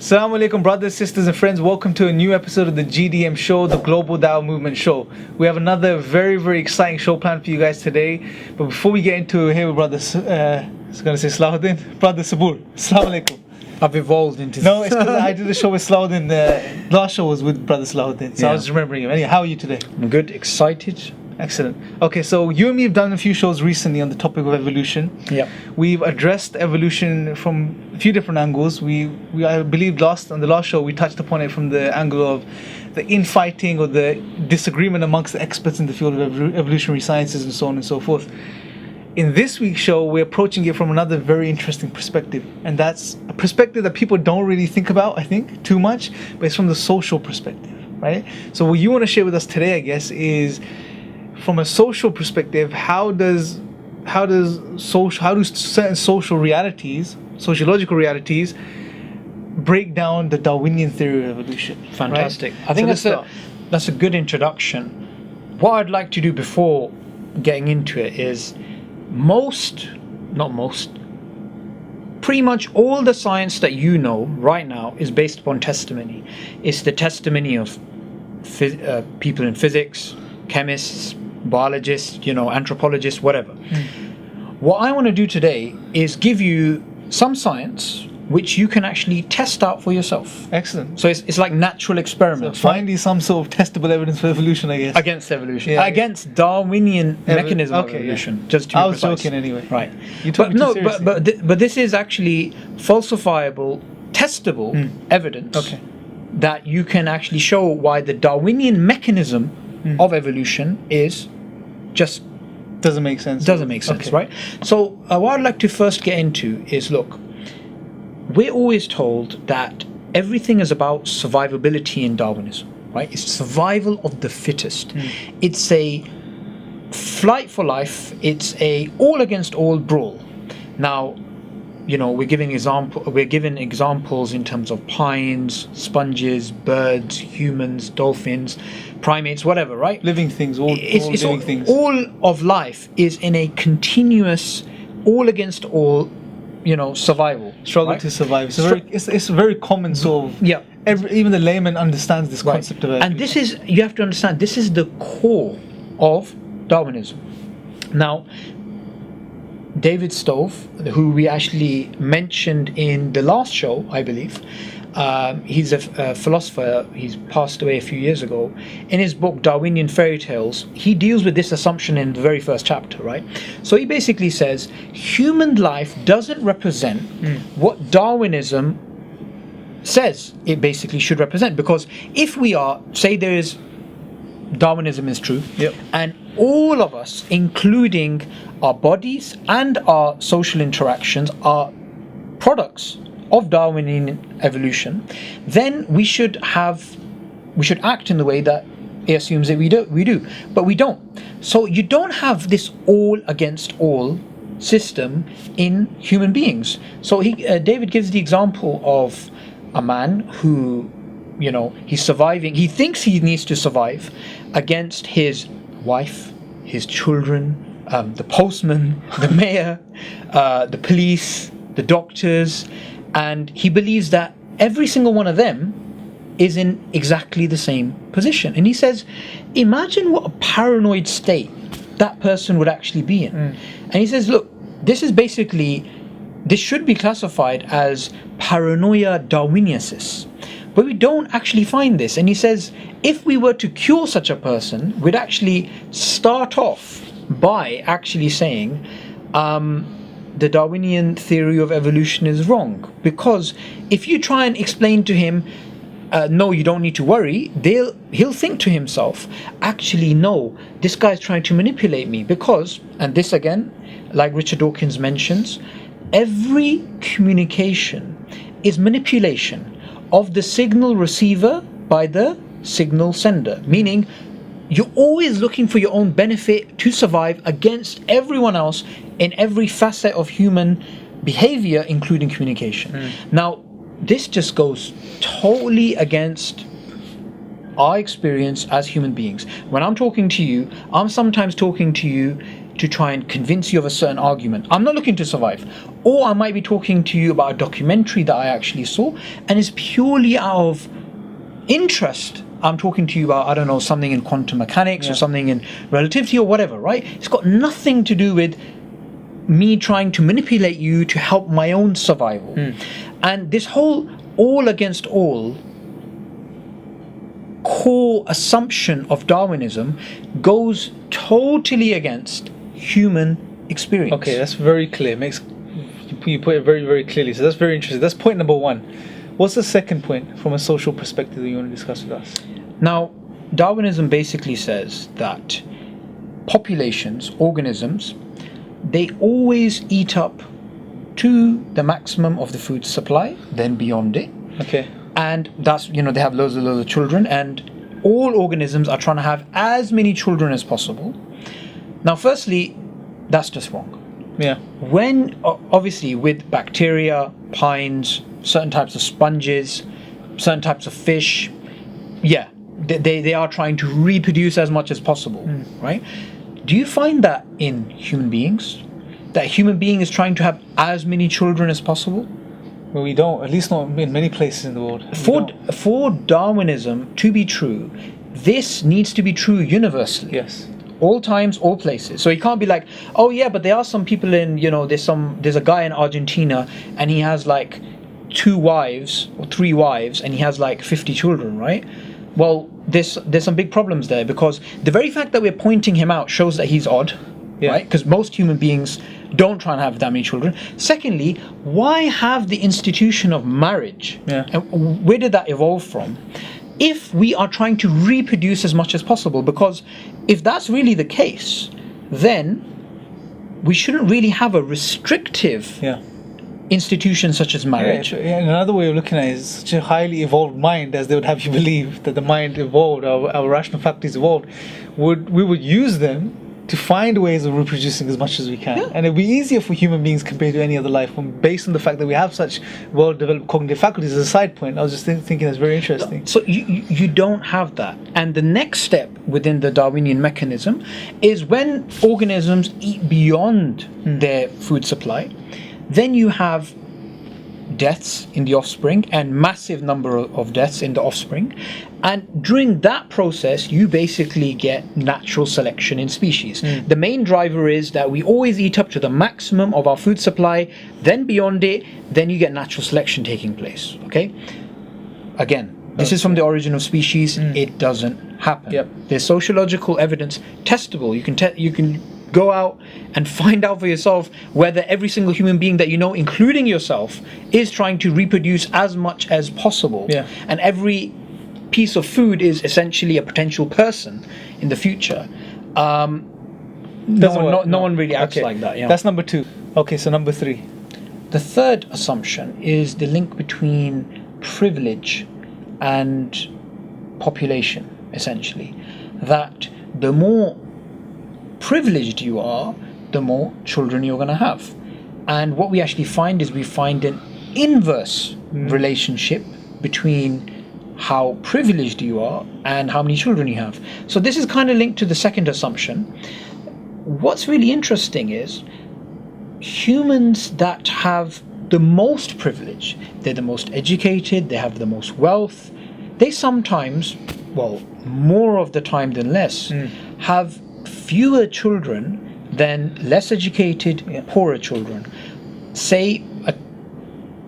Assalamu alaikum, brothers, sisters and friends. Welcome to a new episode of the GDM show, the Global Dawah Movement show. We have another very exciting show planned for you guys today. But before we get into it, here with brother, I was going to say Salahuddin, brother Sabur. Assalamu alaikum. I've evolved into... No, it's because I did the show with Salahuddin. The last show was with brother Salahuddin. So I was just remembering him. Anyway, how are you today? I'm good, excited. Excellent. Okay, so you and me have done a few shows recently on the topic of evolution. Yeah. We've addressed evolution from a few different angles. We I believe on the last show we touched upon it from the angle of the infighting or the disagreement amongst the experts in the field of evolutionary sciences and so on and so forth. In this week's show, we're approaching it from another very interesting perspective, and that's a perspective that people don't really think about, I think, too much, but it's from the social perspective, right? So what you want to share with us today, I guess, is from a social perspective, how do certain social realities, sociological realities, break down the Darwinian theory of evolution? Fantastic. Right? I think that's a good introduction. What I'd like to do before getting into it is pretty much all the science that you know right now is based upon testimony. It's the testimony of people in physics, chemists, biologists, anthropologists, whatever. What I want to do today is give you some science which you can actually test out for yourself. Excellent. So it's like natural experiments. So finding some sort of testable evidence for evolution, I guess. Against evolution. Yeah, against Darwinian mechanism of evolution. Yeah. Just to be precise. I was joking anyway. Right. You took me too seriously. But this is actually falsifiable, testable evidence that you can actually show why the Darwinian mechanism of evolution is just doesn't make sense. Right? So what I'd like to first get into is, look, we're always told that everything is about survivability in Darwinism, right? It's survival of the fittest. It's a flight for life. It's a all against all brawl. Now, we're giving examples in terms of pines, sponges, birds, humans, dolphins, primates, whatever, right? Living things, all living things. All of life is in a continuous all against all, survival. Struggle to survive. It's a very common sort of... Yeah. Even the layman understands this concept of evolution. And you have to understand, this is the core of Darwinism. Now, David Stove, who we actually mentioned in the last show, I believe, he's a philosopher. He's passed away a few years ago. In his book Darwinian Fairy Tales, he deals with this assumption in the very first chapter, right? So he basically says human life doesn't represent what Darwinism says it basically should represent, because if we are, say there is, Darwinism is true, and all of us, including our bodies and our social interactions, are products of Darwinian evolution, then we should act in the way that it assumes that we do, but we don't. So you don't have this all against all system in human beings. So David gives the example of a man who, he's surviving. He thinks he needs to survive against his wife, his children, the postman, the mayor, the police, the doctors, and he believes that every single one of them is in exactly the same position. And he says, imagine what a paranoid state that person would actually be in. And he says, look, this should be classified as paranoia darwiniensis. But we don't actually find this. And he says, if we were to cure such a person, we'd actually start off by actually saying the Darwinian theory of evolution is wrong. Because if you try and explain to him, no, you don't need to worry, he'll think to himself, actually, no, this guy's trying to manipulate me. Because, and this again, like Richard Dawkins mentions, every communication is manipulation of the signal receiver by the signal sender, meaning you're always looking for your own benefit to survive against everyone else in every facet of human behavior, including communication. Now, this just goes totally against our experience as human beings. When I'm talking to you, I'm sometimes talking to you to try and convince you of a certain argument. I'm not looking to survive. Or I might be talking to you about a documentary that I actually saw, and it's purely out of interest. I'm talking to you about, I don't know, something in quantum mechanics or something in relativity or whatever, right? It's got nothing to do with me trying to manipulate you to help my own survival. And this whole all against all core assumption of Darwinism goes totally against human experience. Okay, that's very clear. You put it very, very clearly. So that's very interesting. That's point number one. What's the second point from a social perspective that you want to discuss with us? Now, Darwinism basically says that populations, organisms, they always eat up to the maximum of the food supply, then beyond it. Okay. And that's, they have loads of children, and all organisms are trying to have as many children as possible. Now, firstly, that's just wrong. Yeah. When, obviously, with bacteria, pines, certain types of sponges, certain types of fish, they are trying to reproduce as much as possible, right? Do you find that in human beings? That a human being is trying to have as many children as possible? Well, we don't, at least not in many places in the world. For Darwinism to be true, this needs to be true universally. Yes. All times, all places. So you can't be like, oh yeah, but there are some people in, there's a guy in Argentina and he has like 2 wives or 3 wives and he has like 50 children, right? Well, there's some big problems there, because the very fact that we're pointing him out shows that he's odd, right? Because most human beings don't try and have that many children. Secondly, why have the institution of marriage? Yeah. And where did that evolve from? If we are trying to reproduce as much as possible, because if that's really the case, then we shouldn't really have a restrictive institution such as marriage. Another way of looking at it is such a highly evolved mind, as they would have you believe that the mind evolved, our rational faculties evolved, we would use them to find ways of reproducing as much as we can. And it'd be easier for human beings compared to any other life form, based on the fact that we have such well-developed cognitive faculties. As a side point, I was just thinking that's very interesting. So you don't have that. And the next step within the Darwinian mechanism is when organisms eat beyond their food supply, then you have deaths in the offspring, and massive number of deaths in the offspring. And during that process, you basically get natural selection in species. The main driver is that we always eat up to the maximum of our food supply, then beyond it, then you get natural selection taking place. Okay? Again, this is from the origin of species. It doesn't happen. There's sociological evidence testable. You can go out and find out for yourself whether every single human being that you know, including yourself, is trying to reproduce as much as possible. And every piece of food is essentially a potential person in the future. No one really acts like that. That's number 2. Okay, so number 3. The third assumption is the link between privilege and population, essentially. That the more privileged you are, the more children you're going to have. And what we actually find is we find an inverse relationship between how privileged you are and how many children you have. So this is kind of linked to the second assumption. What's really interesting is humans that have the most privilege, they're the most educated, they have the most wealth, they sometimes, well, more of the time than less, have fewer children than less educated, poorer children. Say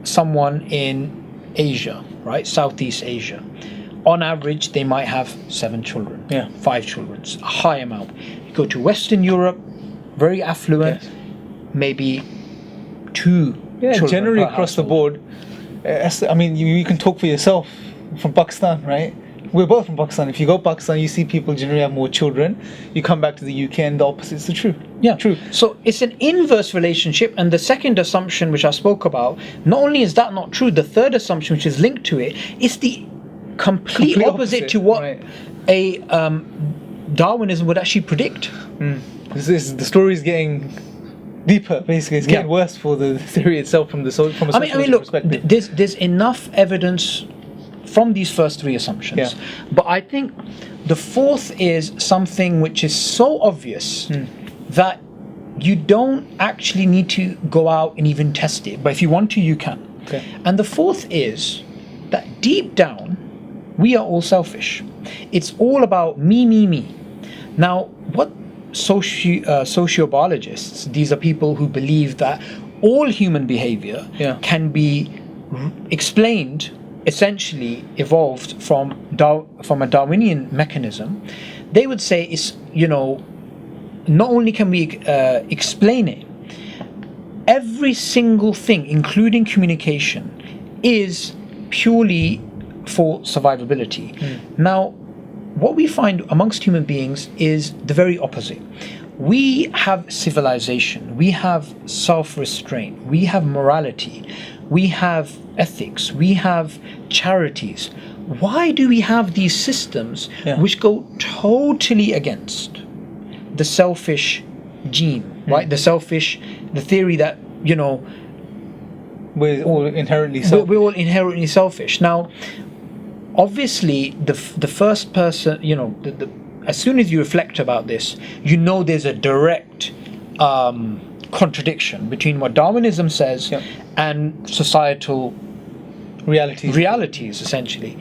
someone in Asia, right, Southeast Asia, on average they might have 7 children, 5 children, it's a high amount. You go to Western Europe, very affluent, maybe 2 children generally per across the household. board. I mean, you can talk for yourself from Pakistan, right? We're both from Pakistan. If you go to Pakistan, you see people generally have more children. You come back to the UK and the opposite's the truth. True. So it's an inverse relationship. And the second assumption, which I spoke about, not only is that not true, the third assumption, which is linked to it, is the complete opposite to what a Darwinism would actually predict. The story is getting deeper, basically. It's getting worse for the theory itself from a social perspective. There's enough evidence from these first 3 assumptions. But I think the fourth is something which is so obvious that you don't actually need to go out and even test it, but if you want to, you can. Okay. And the fourth is that deep down, we are all selfish. It's all about me, me, me. Now, what sociobiologists, these are people who believe that all human behavior can be explained, essentially evolved from a Darwinian mechanism. They would say it's, not only can we explain it, every single thing, including communication, is purely for survivability. Now, what we find amongst human beings is the very opposite. We have civilization, we have self-restraint, we have morality, we have ethics, we have charities. Why do we have these systems which go totally against the selfish gene, right? The theory that, we're all inherently selfish. We're all inherently selfish. Now, obviously, the first person, as soon as you reflect about this, there's a direct contradiction between what Darwinism says and societal realities, essentially.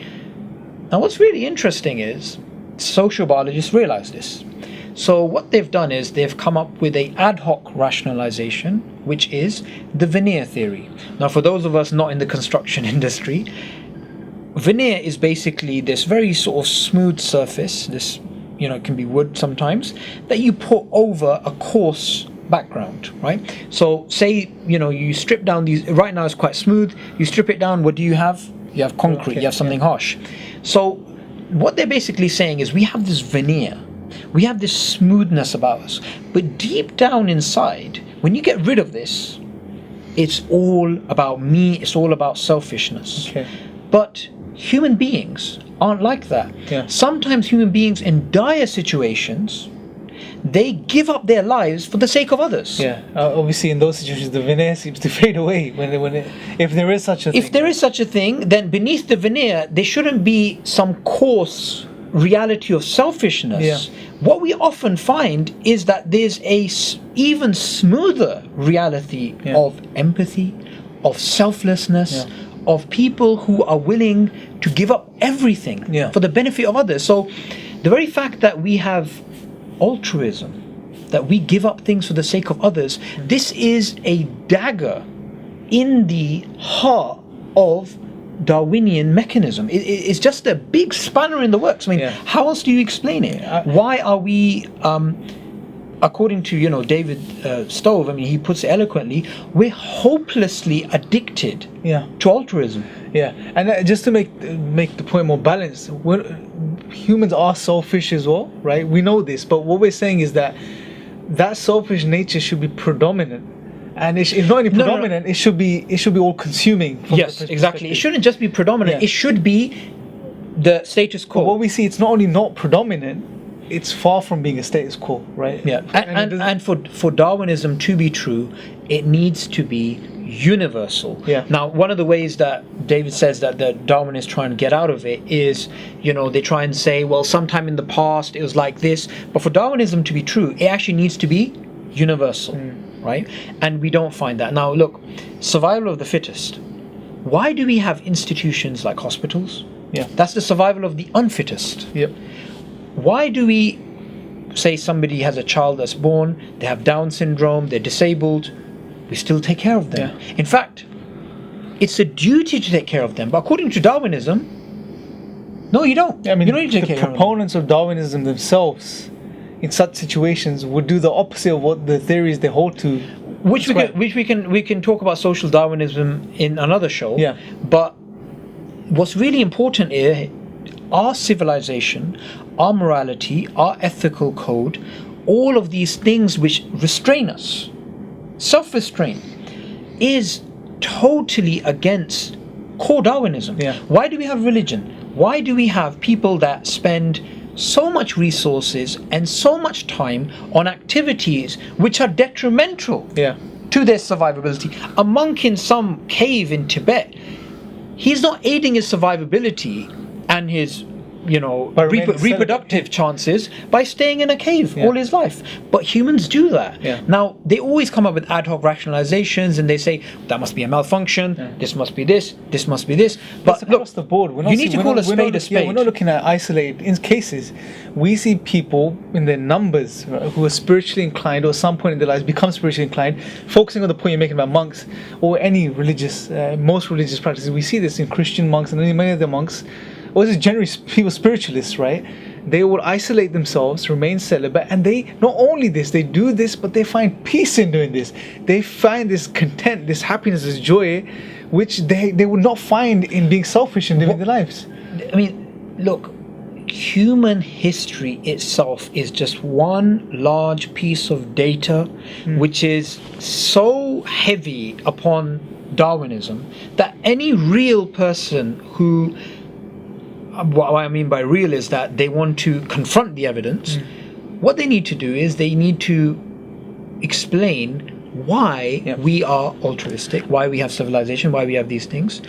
Now, what's really interesting is social biologists realize this. So what they've done is they've come up with a ad hoc rationalization, which is the veneer theory. Now, for those of us not in the construction industry, veneer is basically this very sort of smooth surface, this, it can be wood sometimes, that you put over a coarse background, right? So say, you strip down these, right now it's quite smooth, you strip it down, what do you have? You have concrete, you have something harsh. So what they're basically saying is we have this veneer, we have this smoothness about us, but deep down inside, when you get rid of this, it's all about me, it's all about selfishness. Okay. But human beings aren't like that. Sometimes human beings in dire situations, they give up their lives for the sake of others. Obviously in those situations the veneer seems to fade away if there is such a thing. If there is such a thing, then beneath the veneer there shouldn't be some coarse reality of selfishness. What we often find is that there's a even smoother reality of empathy, of selflessness, of people who are willing to give up everything for the benefit of others. So the very fact that we have altruism, that we give up things for the sake of others, this is a dagger in the heart of Darwinian mechanism. It's just a big spanner in the works. I mean, how else do you explain it? Why are we, according to David Stove, I mean, he puts it eloquently, we're hopelessly addicted to altruism. And just to make the point more balanced, humans are selfish as well, right? We know this, but what we're saying is that selfish nature should be predominant. And if not only predominant, it should be all consuming. Yes, exactly. It shouldn't just be predominant. It should be the status quo. But what we see, it's not only not predominant, it's far from being a status quo, right? And for Darwinism to be true, it needs to be universal. Now, one of the ways that David says that the Darwinists try and get out of it is, they try and say, well, sometime in the past it was like this. But for Darwinism to be true, it actually needs to be universal. Right? And we don't find that. Now look, survival of the fittest. Why do we have institutions like hospitals? That's the survival of the unfittest. Why do we say somebody has a child that's born, they have Down syndrome, they're disabled, we still take care of them? In fact, it's a duty to take care of them. But according to Darwinism, no, you don't. I mean, you don't need to take care of them. The proponents of Darwinism themselves in such situations would do the opposite of what the theories they hold to. Which we can talk about social Darwinism in another show. But what's really important here, our civilization, our morality, our ethical code, all of these things which restrain us, self-restraint, is totally against core Darwinism. Why do we have religion? Why do we have people that spend so much resources and so much time on activities which are detrimental to their survivability? A monk in some cave in Tibet, he's not aiding his survivability and his By remaining reproductive chances by staying in a cave all his life. But humans do that. Yeah. Now, they always come up with ad hoc rationalizations, and they say that must be a malfunction, this must be this must be this. But across look, the board. you need to call a spade a spade. We're not looking at isolated in cases. We see people in their numbers, right, who are spiritually inclined or at some point in their lives become spiritually inclined, focusing on the point you're making about monks or any religious, most religious practices. We see this in Christian monks and many of the monks, or just generally people spiritualists, right? They will isolate themselves, remain celibate, and they not only this, they do this, but they find peace in doing this. They find this content, this happiness, this joy, which they would not find in being selfish and living their lives. I mean, look, human history itself is just one large piece of data which is so heavy upon Darwinism that any real person who, what I mean by real is that they want to confront the evidence, what they need to do is they need to explain why we are altruistic, why we have civilization, why we have these things.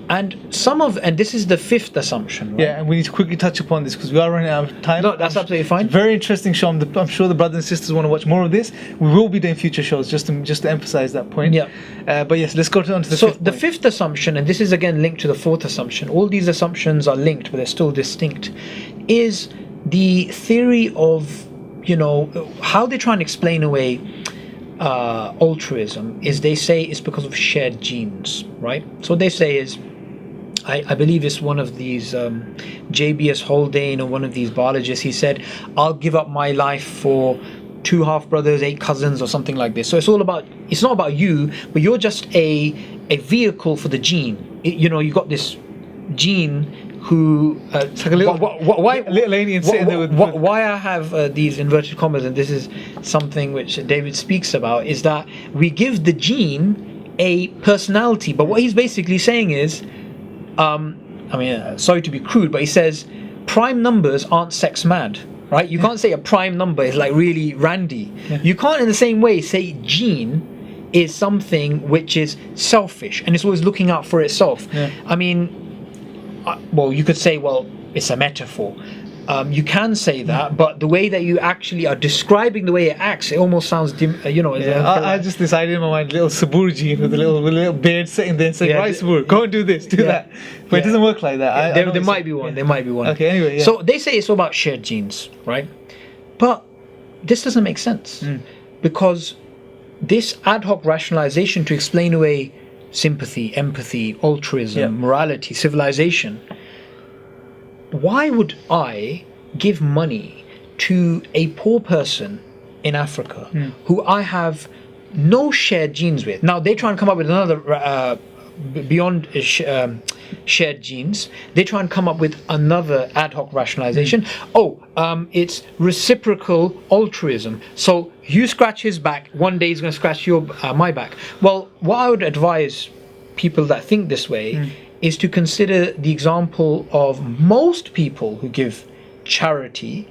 And this is the fifth assumption, right? Yeah, and we need to quickly touch upon this because we are running out of time. No, that's absolutely fine. Very interesting show. I'm sure the brothers and sisters want to watch more of this. We will be doing future shows just to emphasize that point. Yeah. But yes, let's go on to the fifth So point. the fifth assumption, and this is again linked to the fourth assumption, all these assumptions are linked but they're still distinct, is the theory of, how they try and explain away altruism is they say it's because of shared genes, right? So what they say is, I believe it's one of these JBS Haldane or one of these biologists, he said, I'll give up my life for 2 half brothers, 8 cousins or something like this. So it's not about you, but you're just a vehicle for the gene. You got this gene who it's like a little alien sitting there with why I have these inverted commas, and this is something which David speaks about, is that we give the gene a personality. But what he's basically saying is, sorry to be crude, but he says prime numbers aren't sex mad, right? You can't say a prime number is like really randy. You can't in the same way say gene is something which is selfish and it's always looking out for itself. I mean, you could say, it's a metaphor. You can say that, but the way that you actually are describing the way it acts, it almost sounds, I just decided in my mind, little Sabur gene with a little beard sitting there and saying, right, Sabur, go and do this, do that. But it doesn't work like that. There might be one. There might be one. Okay, anyway. So they say it's all about shared genes, right? But this doesn't make sense because this ad hoc rationalization to explain away sympathy, empathy, altruism, morality, civilization. Why would I give money to a poor person in Africa who I have no shared genes with? Now they try and come up with another beyond shared genes. They try and come up with another ad hoc rationalization. It's reciprocal altruism. So you scratch his back, one day he's going to scratch my back. Well, what I would advise people that think this way is to consider the example of most people who give charity,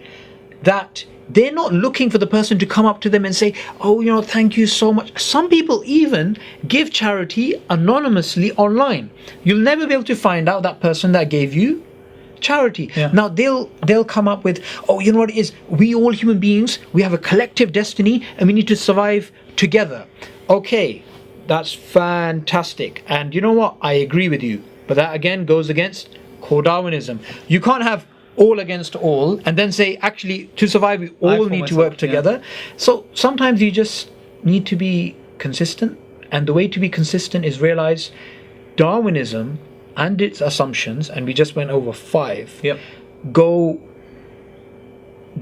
that they're not looking for the person to come up to them and say, thank you so much. Some people even give charity anonymously online. You'll never be able to find out that person that gave you charity. Now they'll come up with, you know what it is? We all human beings, we have a collective destiny and we need to survive together. Okay, that's fantastic. And you know what? I agree with you. But that again goes against core Darwinism. You can't have all against all and then say, actually, to survive, we all need to work together. So sometimes you just need to be consistent. And the way to be consistent is realize Darwinism and its assumptions, and we just went over 5, go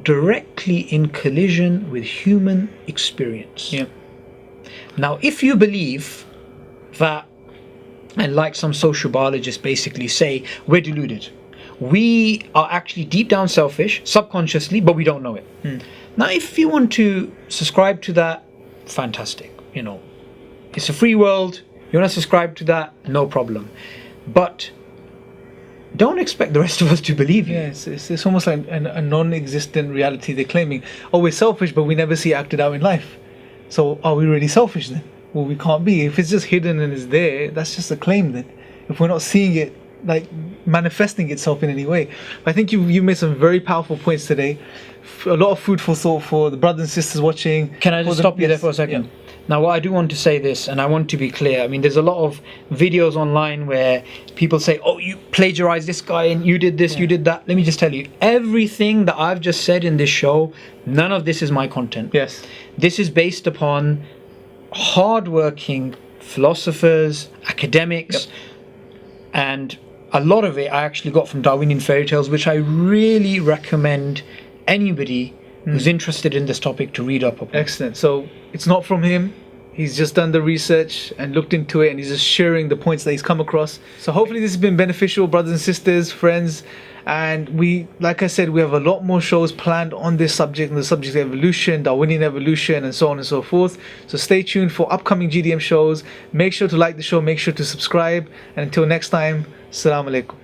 directly in collision with human experience. Now, if you believe that, and like some social biologists basically say, we're deluded. We are actually deep down selfish, subconsciously, but we don't know it. Now, if you want to subscribe to that, fantastic. It's a free world. You want to subscribe to that, no problem. But don't expect the rest of us to believe you. It's almost like a non-existent reality they're claiming. We're selfish, but we never see it acted out in life. So are we really selfish then? Well, we can't be. If it's just hidden and it's there, that's just a claim then. If we're not seeing it like manifesting itself in any way. I think you made some very powerful points today. A lot of food for thought for the brothers and sisters watching. Can I just stop you there for a second? Yeah. Now, what I do want to say this, and I want to be clear. I mean, there's a lot of videos online where people say, "Oh, you plagiarized this guy, and you did this, you did that." Let me just tell you, everything that I've just said in this show, none of this is my content. Yes. This is based upon hardworking philosophers, academics, and a lot of it I actually got from Darwinian fairy tales, which I really recommend anybody who's interested in this topic to read up upon. Excellent. So it's not from him. He's just done the research and looked into it, and he's just sharing the points that he's come across. So hopefully this has been beneficial, brothers and sisters, friends. And we, like I said, we have a lot more shows planned on this subject, on the subject of evolution, Darwinian evolution, and so on and so forth. So stay tuned for upcoming GDM shows. Make sure to like the show, make sure to subscribe. And until next time, Assalamu alaikum.